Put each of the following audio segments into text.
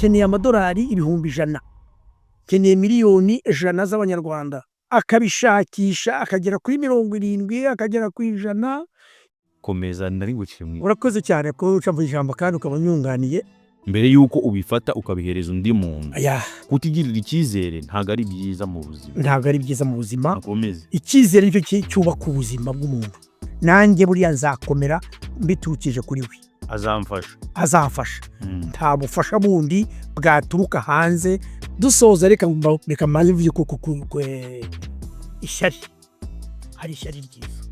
Keneye amadolari ibihumbi 100, keneye miliyoni 100 z'abanyarwanda, akabishakisha akagera kuri 70, akagera ku 100. komeza nari gucimwe. Urakoze cyane ko uca mu ijambo kandi ukaba unyunganiye. Mbere yuko ubifata ukabihereza undi muntu, Aya, kutigirira icyizere ntago ari byiza mu buzima. ntabwo ari byiza mu buzima. Akomeze. Icyizere nicyo cyubaka ubuzima bw'umuntu. Nanjye buriya nzakomera mbiturukije kuri we. Azamfasha. Nta bufasha bundi bwaturuka hanze. Dusoza reka maze mvuge ko ishyari, hari ishyari ryiza.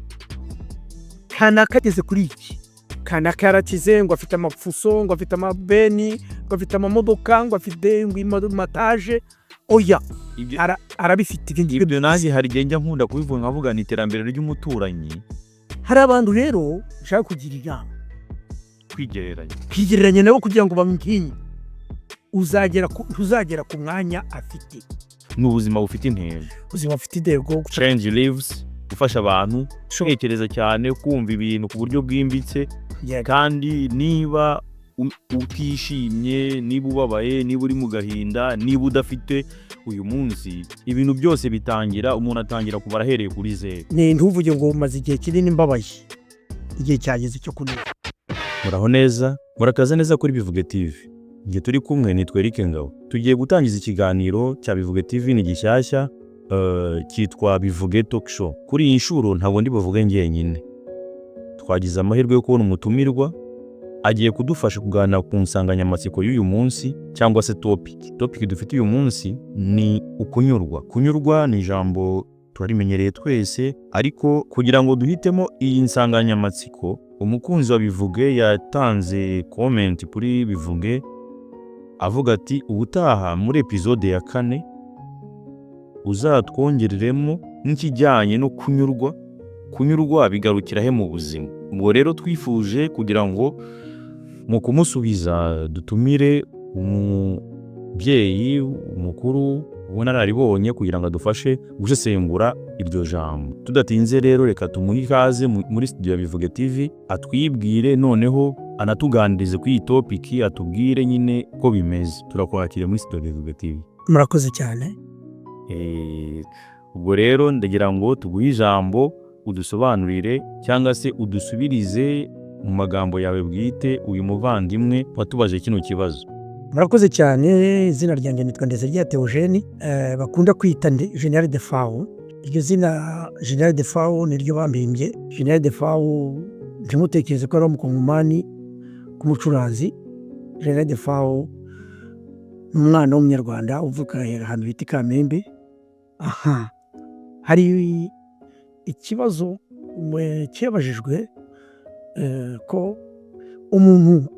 Kanaka ageze kuri iki, kanaka yarakize ngo afite amapfuso, ngo afite amabeni, ngo afite amamodoka, ngo afite amataje. Oya, arabifite ibyo nanjye hari igihe njya nkunda kubivuga nkavuga ni iterambere ry'umuturanyi. Hari abantu rero ushaka kugira inama, kwigereranya nabo kugira ngo bamwinye, uzagera ku mwanya afite. Ni ubuzima bufite intego, ubuzima bufite intego, change lives, gufasha abantu gutekereza cyane, kumva ibintu ku buryo bwimbitse. Kandi niba utishimye, niba ubabaye, niba uri mu gahinda, niba udafite uyu munsi, ibintu byose bitangira, umuntu atangira kubara ahereye kuri zero. Ntuvuge ngo umaze igihe kinini mbabaye, igihe cyageze cyo kunesha. Muraho neza, murakaza neza kuri Bivuge TV. Nge turi kumwe ni Eric Ngabo. Tugiye gutangiza ikiganiro cya Bivuge TV, ni gishyashya, cyitwa Bivuge Talk Show. Kuri iyi nshuro ntabwo ndi buvuge njyenyine. Twagize amahirwe yo kubona umutumirwa agiye kudufasha kuganira ku nsanganyamatsiko y'uyu munsi, cyangwa se topic dufite uyu munsi ni ukunyurwa. Kunyurwa ni ijambo turarimenyereye twese, ariko kugira ngo duhitemo iyi nsanganyamatsiko, umukunzi wa Bivuge yatanze comment kuri Bivuge avuga ati ubutaha muri episode ya 4 uzatwongereremo n'ikijyanye no kunyurwa. Kunyurwa bigarukira he mu buzima? Ubwo rero twifuje kugira ngo mu kumusubiza dutumire umubyeyi mukuru ubona araribonye kugira ngo adufashe gusesengura iryo jambo. Tudatinze rero reka tumuhe ikaze muri studio ya Bivuge TV, atwibwire noneho anatuganirize ku iyi topic, atubwire nyine ko bimeze. Turakwakira muri studio ya Bivuge TV. Murakoze cyane. Ubwo rero ndagira ngo tuguhe ijambo udusobanurire cyangwa se udusubirize mu magambo yawe bwite uyu muvandimwe watubaje kino kibazo. Murakoze cyane. Izina ryanjye nitwa Ndezirya Theogene, bakunda kwita General de Fao. Iryo zina General de Fao niryo bambimbye. General de Fao ntimutekereze ko ari umukongomani k'umucuranzi. General de Fao ni umwana w'umunyarwanda uvuka ahantu bita Kamembe. Hari ikibazo cyabajijwe ko umuntu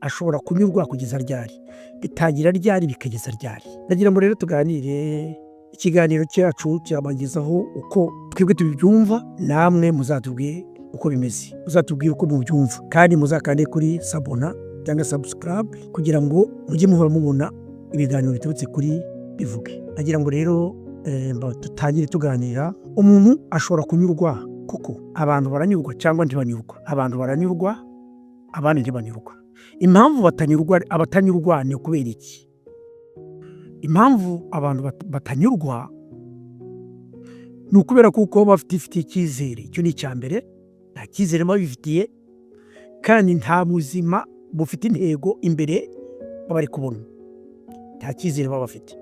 ashobora kunyurwa kugeza ryari, bitangira ryari bikageza ryari. Ndagira ngo rero tuganire, ikiganiro cyacu cyabagezaho uko twebwe tubyumva, namwe muzatubwire uko bimeze, muzatubwire uko mubyumva, kandi muzakande kuri sabona cyangwa subscribe kugira ngo mujye muhora mubona ibiganiro biturutse kuri Bivuge. Ndagira ngo rero tutangire tuganira, umuntu ashobora kunyurwa kuko abantu baranyurwa cyangwa ntibanyurwa. Abantu baranyurwa, abandi ntibanyurwa. Impamvu abatanyurwa ni kubera iki? Impamvu abantu batanyurwa ni ukubera kuko bafite icyizere. Icyo ni icya mbere, nta cyizere babifitiye, kandi nta buzima bufite intego imbere bari kubona. Nta cyizere baba bafite.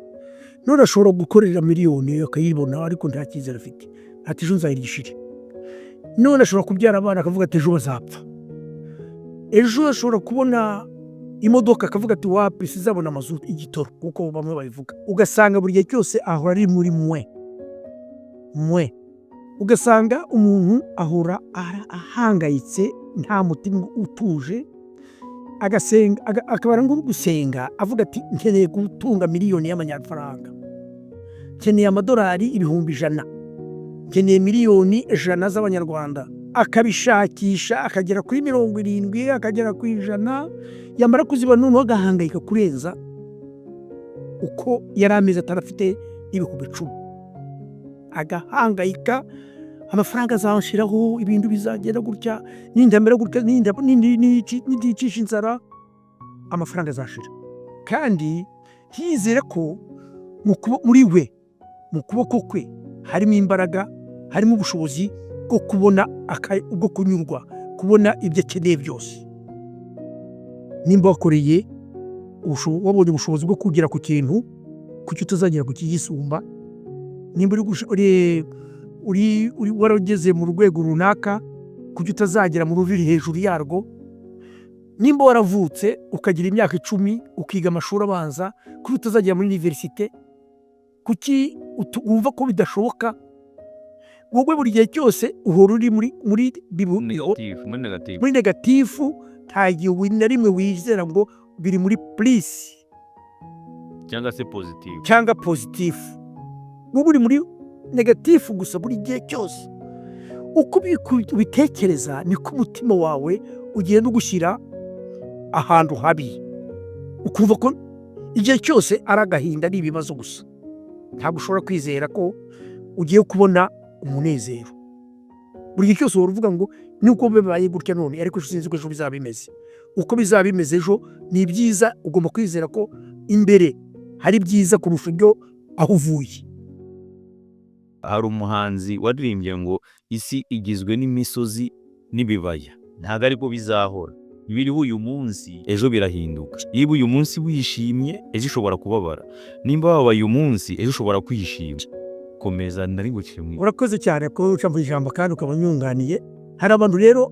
None ashobora gukorera miliyoni akayibona ariko nta cyizere afite, ati ejo nzayirishire. None ashobora kubyara abana akavuga ati ejo bazapfa. Ejo ashobora kubona imodoka akavuga ati wapi sizabona amazu igitoro, kuko bamwe babivuga. Ugasanga buri gihe cyose ahora ari muri mwe. Ugasanga umuntu ahora ahangayitse, nta mutima utuje, akabara ngo gusenga avuga ati nkeneye gutunga miliyoni y'amanyarwanda, nkeneye amadolari ibihumbi 100, nkeneye miliyoni 100 z'abanyarwanda. Akabishakisha akagera kuri 70, akagera ku 100, yamara kuzibona noneho agahangayika kurenza uko yari ameze atarafite ibihumbi 10. Agahangayika, amafaranga azashiraho, ibintu bizagera gutya, nindamera gutya, nindicisha inzara, amafaranga azashira. kandi ntiyizere ko muri we mu kuboko kwe harimo imbaraga, harimo ubushobozi bwo kubona bwo kunyurwa, kubona ibyo akeneye byose. Nimba wakoreye wabonye ubushobozi bwo kugera ku kintu, kuki utazagera ku kigisumba? Nimba warageze mu rwego runaka, kuki utazagera mu ruri hejuru yarwo? Nimba waravutse ukagira imyaka 10 ukiga amashuri abanza, kuki utazagera muri universite? Kuki wumva ko bidashoboka? Wowe buri gihe cyose uhora uri muri negatifu, nta gihe na rimwe wizera ngo biri muri plus cyangwa positifu. Wowe uri muri negatifu gusa buri gihe cyose. Uko ubitekereza niko umutima wawe ugenda ugushyira ahantu habi, ukumva ko igihe cyose ari agahinda n'ibibazo gusa. Ntabwo ushobora kwizera ko ugiye kubona umunezero. Buri gihe cyose uvuga ngo nuko bibaye gutya none, ariko sinzi ko ejo bizaba bimeze. Uko bizaba bimeze ejo ni byiza, ugomba kwizera ko imbere hari byiza kurusha ibyo aho uvuye. Hari umuhanzi waririmbye ngo isi igizwe n'imisozi n'ibibaya, ntabwo ariko bizahora. Biriho uyu munsi ejo birahinduka. Niba uyu munsi wishimye ejo ushobora kubabara, nimba wabaye uyu munsi ejo ushobora kwishima. Komeza nari gucimwe. Urakoze cyane ko uca mu ijambo kandi ukaba unyunganiye. Hari abantu rero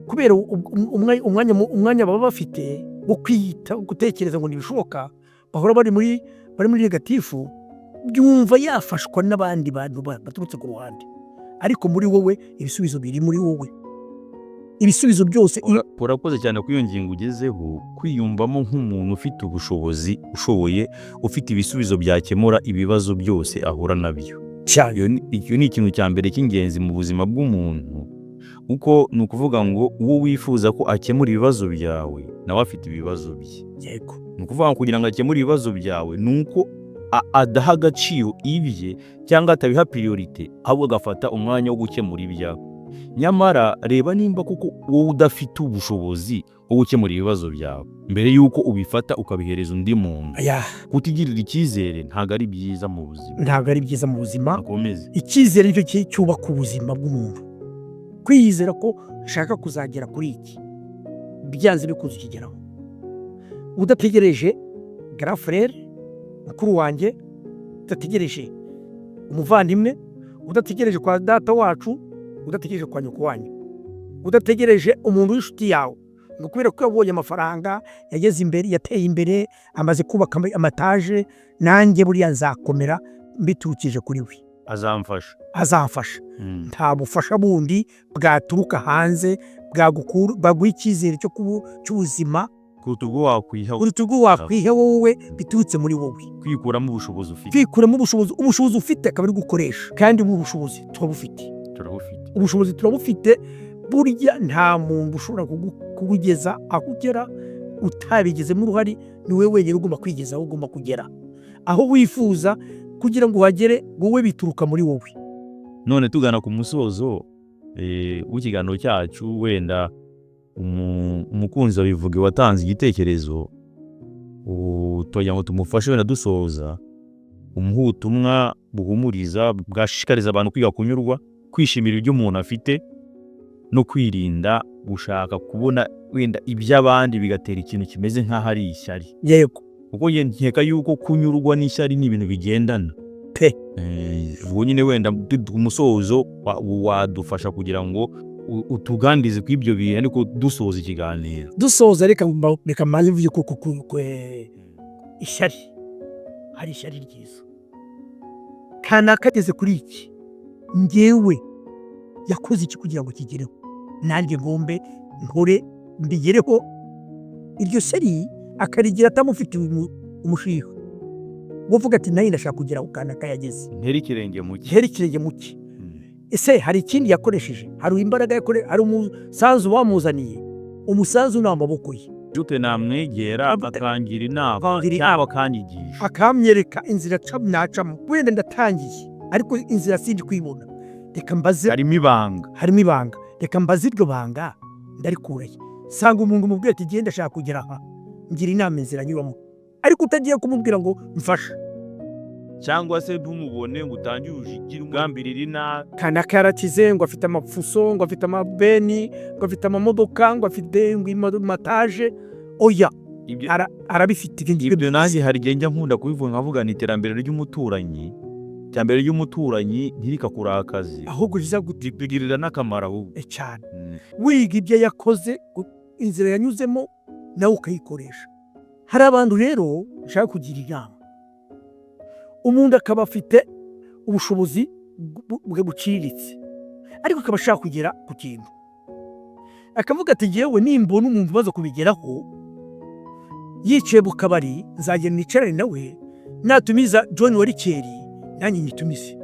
kubera umwanya baba bafite wo kwiyita, gutekereza ngo ntibishoboka, bahora bari muri negatifu, byumva yafashwa n'abandi bantu baturutse ku ruhande. Ariko muri wowe ibisubizo biri muri wowe. Ibisubizo byose. Urakoze cyane ku iyo ngingo ugezeho, kwiyumvamo nk'umuntu ufite ubushobozi, ushoboye, ufite ibisubizo byakemura ibibazo byose ahura nabyo. Icyo ni ikintu cya mbere cy'ingenzi mu buzima bw'umuntu, uko ni ukuvuga ngo uwo wifuza ko akemura ibibazo byawe nawe afite ibibazo bye. Yego. Ni ukuvuga ngo kugira ngo akemure ibibazo byawe ni uko adaha agaciro ibye cyangwa atabiha priorite, ahubwo agafata umwanya wo gukemura ibyawe. Nyamara reba nimba kuko wowe udafite ubushobozi bwo gukemura ibibazo byawe, mbere yuko ubifata ukabihereza undi muntu. Kutigirira icyizere ntabwo ari byiza mu buzima. Ntabwo ari byiza mu buzima. Akomeze. Icyizere nicyo cyubaka ubuzima bw'umuntu. Kwiyizera ko ushaka kuzagera kuri iki, byanze bikunze ukigeraho. Udategereje grand frère, mukuru wanjye, udategereje umuvandimwe, udategereje kwa data wacu, udategereje kwa nyoko wanyu, udategereje umuntu w'inshuti yawe, ngo kubera ko yabonye amafaranga, yageze imbere, yateye imbere, amaze kubaka amataje, nanjye buriya nzakomera mbiturukije kuri we. Azamfasha. Nta bufasha bundi bwaturuka hanze bwaguha icyizere cy'ubuzima kuruta ubwo wakwiha wowe biturutse muri wowe. Kwikuramo ubushobozi ufite akaba ari gukoresha. Kandi ubu bushobozi ubushobozi turabufite. Burya nta muntu ushobora kugeza aho ugera utabigezemo uruhare. Ni wowe wenyine ugomba kwigeza aho ugomba kugera, aho wifuza kugira ngo uhagere. Wowe bituruka muri wowe. None tugana ku musozo w'ikiganiro cyacu, wenda umukunzi wabivuge watanze igitekerezo, tugira ngo tumufashe wenda dusoza, umuha ubutumwa buhumuriza bwashishikariza abantu kwiga kunyurwa, kwishimira ibyo umuntu afite, no kwirinda gushaka kubona wenda iby'abandi bigatera ikintu kimeze nk'aho ari ishyari. Yego. Kuko nkeka yuko kunyurwa n'ishyari ni ibintu bigendana. Ubwo nyine wenda umusozo wadufasha kugira ngo utuganirize ku ibyo bintu, ariko dusoza ikiganiro. Dusoza reka mbanze mvuge ko ishyari, hari ishyari ryiza. Kana kageze kuri iki, ngewe yakoze iki kugira ngo kigereho, nanjye ngombe nkore mbigereho. Iryo shyari akarigira atamufite umushiha, uvuga ati nayo ndashaka kugera ku kana kayageze. Ntera ikirenge muke. Ese hari ikindi yakoresheje? Hari imbaraga yakoresheje? Hari umusanzu wamuzaniye? Umusanzu ni amaboko ye. Jute namwegera akangira inama, yaba akanyigisha, akamyereka inzira nacamo. Wenda ndatangiye ariko inzira sindi kwibona. Reka mbaze, harimo ibanga. Reka mbaze iryo banga ndarikuraye. Sanga umuntu mubwiye ati genda ndashaka kugera aha, ngira inama inzira nyuramo. ariko utagiye kumubwira ngo mfasha. cyangwa se ntumubone ngo utangire ujigire ugambirire nabi. Kanaka yarakize ngo afite amapfuso, ngo afite amabeni, ngo afite amamodoka, ngo afite amataje. Oya, arabifite ibyo nanjye hari igihe njya nkunda kubivuga nkavuga ni iterambere ry'umuturanyi ntirikakurakaze, ahubwo riza kugirira n'akamaro ahubwo cyane. Wiga ibyo yakoze, inzira yanyuzemo nawe ukayikoresha. Hari abantu rero nshaka kugira inama. Umuntu akaba afite ubushobozi bwe buciriritse, ariko akaba ashaka kugera ku kintu, akavuga ati ngewe nimbona umuntu umaze kubigeraho yicaye mu kabari nzagenda nicarane nawe, natumiza John Warikeri nanjye nyitumize.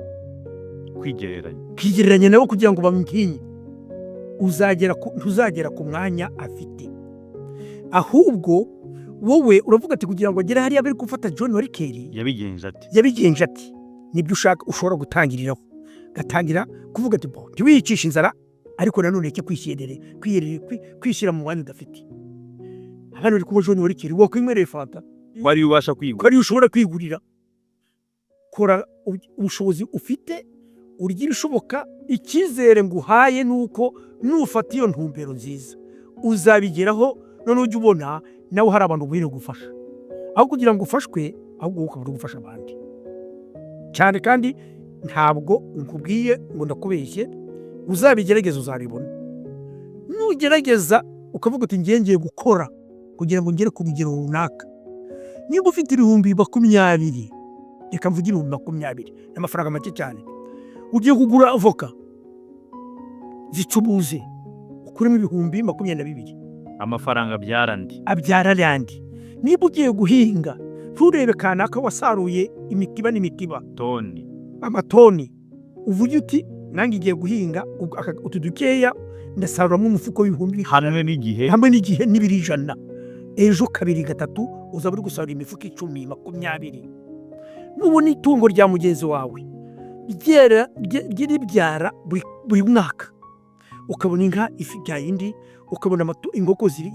Kwigereranya nawe kugira ngo bamutinye, ntuzagera ku mwanya afite. Ahubwo wowe uravuga ati kugira ngo agere hariya bari gufata John Warikeri yabigenje ati nibyo ushaka, ushobora gutangiriraho, gatangira kuvuga ati ntiwiyicishe inzara, ariko nanone cyo kwishyira mu mwanya udafite. Hano uri kuba John Warikeri wakwinywereye fanta, wari ubasha kwigura, wari ushobora kwigurira. Kora ubushobozi ufite, urgira ishoboka. Icyizere nguhaye nuko nufata iyo ntumbero nziza uzabigeraho, none ujye ubona nawe hari abantu bwire gufasha, aho kugira ngo ufashwe, ahubwo ukabura gufasha abandi cyane. Kandi ntabwo nkubwiye ngo ndakubeshye, uzabigerageza uzabibona. Nugerageza ukavuga uti ngiye gukora kugira ngo ngere ku rugero runaka, niba ufite 20,000, reka mvugire 20,000 n'amafaranga make cyane, ugiye kugura avoka zicubuze ukuremo 22,000, amafaranga abyara yandi. Niba ugiye guhinga, nturebe kanaka wasaruye imikiba n'imikiba, amatoni, uvuge uti nange igiye guhinga utu dukeya ndasaruramo umufuko w'ibihumbi hamwe n'igihe n'ibiri 100. Ejo 2 3 uzaba uri gusarura imifuko 10 20. Nubona itungo rya mugenzi wawe ryera buri mwaka, ukabona inka ifite yindi, ukabona inkoko ziri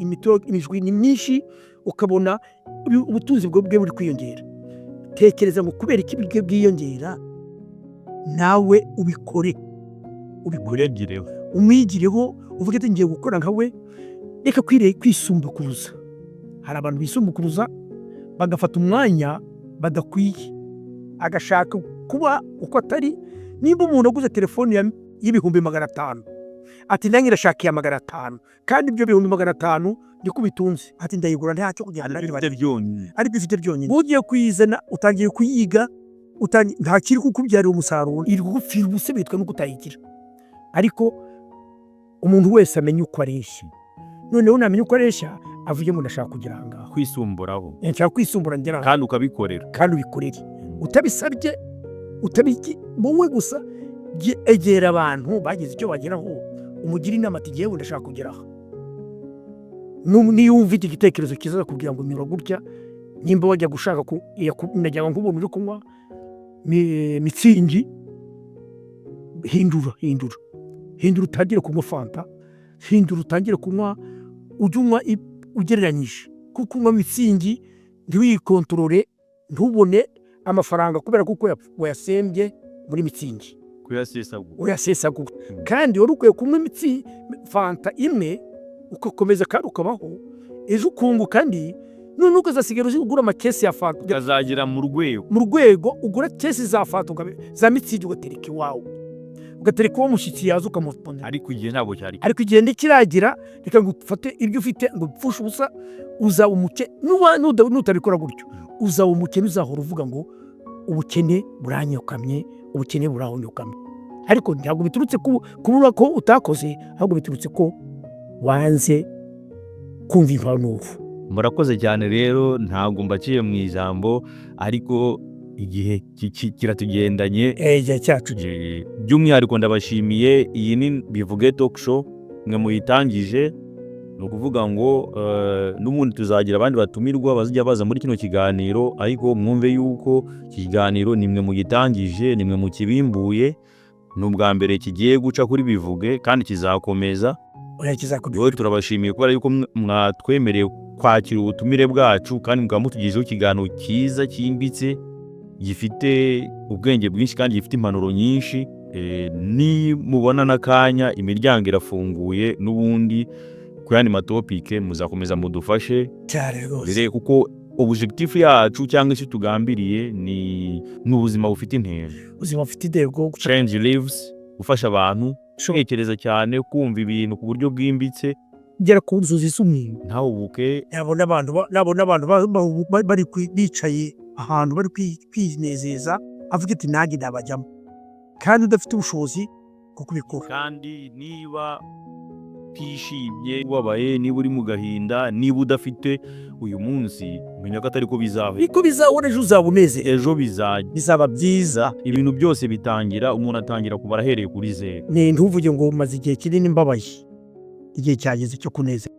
imijwi ni myinshi, ukabona ubutunzi bwe buri kwiyongera. Tekereza ngo kubera iki bwe bwiyongera, nawe umwigireho, uvuge ati ngiye gukora nkawe, reka kwisumbukuruza. Hari abantu bisumbukuruza bagafata umwanya badakwiye, agashaka kuba uko atari. Niba umuntu aguze telefone y'ibihumbi 500, ati nange ndashaka iya 500, kandi ibyo bihumbi 500 niko bitunze, ati ndayigura ntacyo kugenda ari bifite byonyine. Ugiye kuyizana utangiye kuyiga, nta kiri kukubyarira umusaruro, iri kugupfira ubuse bitwa nuko utayigira. Ariko umuntu wese amenya uko areshya, noneho namenya uko areshya avuye ngo ndashaka kugira ngaho kwisumburaho, nshaka kwisumbura ngera kandi ukabikorera, utabisabye, wowe gusa egera abantu bagize icyo bageraho, umugira inama ati ngewe ndashaka kugeraho. Niyo ufite igitekerezo kiza kugira ngo nyura gutya, nimba wajya gushaka najyaga nk'ubuntu uri kunywa mitsingi, hindura utangire kunywa fanta, hindura utangire kunywa, ujye unywa ugereranyije. Kuko unywa mitsingi ntiwikontorore, ntubone amafaranga kubera kuko wayasembye muri mitsingi, uyasesagura. Kandi wari ukwiye kunywa fanta imwe ugakomeza kandi ukabaho, ejo ukunguka. Kandi none ukazasigara ugura amakesi ya fanta, ukazagira mu rwego ugura kesi za fanta za mitsingi, ugatereka iwawe, ugatereka uwo mushyitsi yaza ukamutona. Ariko igihe ntabwo cyari, ariko igihe ndikiragira, reka ngo ufate ibyo ufite ngo upfushe ubusa, uzaba umuke. Nutabikora gutyo uzaba umukene, uzahora uvuga ngo ubukene buranyokamye, ubukene burahonyokamye. Ariko ntabwo biturutse kubura ko utakoze, ahubwo biturutse ko wanze kumva impanuro. Murakoze cyane rero, ntabwo mbaciye mu ijambo, ariko igihe kiratugendanye, igihe cyacu. By'umwihariko ndabashimiye. Iyi ni Bivuge Talk Show, mwe muyitangije. Ni ukuvuga ngo n'ubundi tuzagira abandi batumirwa bazajya baza muri kino kiganiro, ariko mwumve yuko iki kiganiro nimwe mugitangije, nimwe mukibimbuye. Ni ubwa mbere kigiye guca kuri Bivuge kandi kizakomeza. Turabashimiye kubera yuko mwatwemereye kwakira ubutumire bwacu kandi mukaba mutugejejeho ikiganiro cyiza cyimbitse gifite ubwenge bwinshi kandi gifite impanuro nyinshi. Ni mubona n'akanya imiryango irafunguye n'ubundi ku yandi matopike muzakomeza mudufashe cyane rwose, kuko objectif yacu cyangwa se tugambiriye ni ubuzima bufite intego, ubuzima bufite intego, change lives, gufasha abantu gutekereza cyane, kumva ibintu ku buryo bwimbitse, kugera ku nzozi z'umuntu. ntawubuke. Nabona abantu bari bicaye ahantu bari kwinezeza, avuga ati nanjye nabajyamo, kandi udafite ubushobozi bwo kubikora. Kandi niba utishimye, ubabaye, niba uri mu gahinda, niba udafite uyu munsi, menya ko atari ko bizaba. Niko bizabona, ejo uzaba unezerwa, Ejo bizaba byiza. Ibintu byose bitangira, umuntu atangira kubara ahereye kuri zero. Ntuvuge ngo maze igihe kinini mbabaye, igihe cyageze cyo kunezerwa.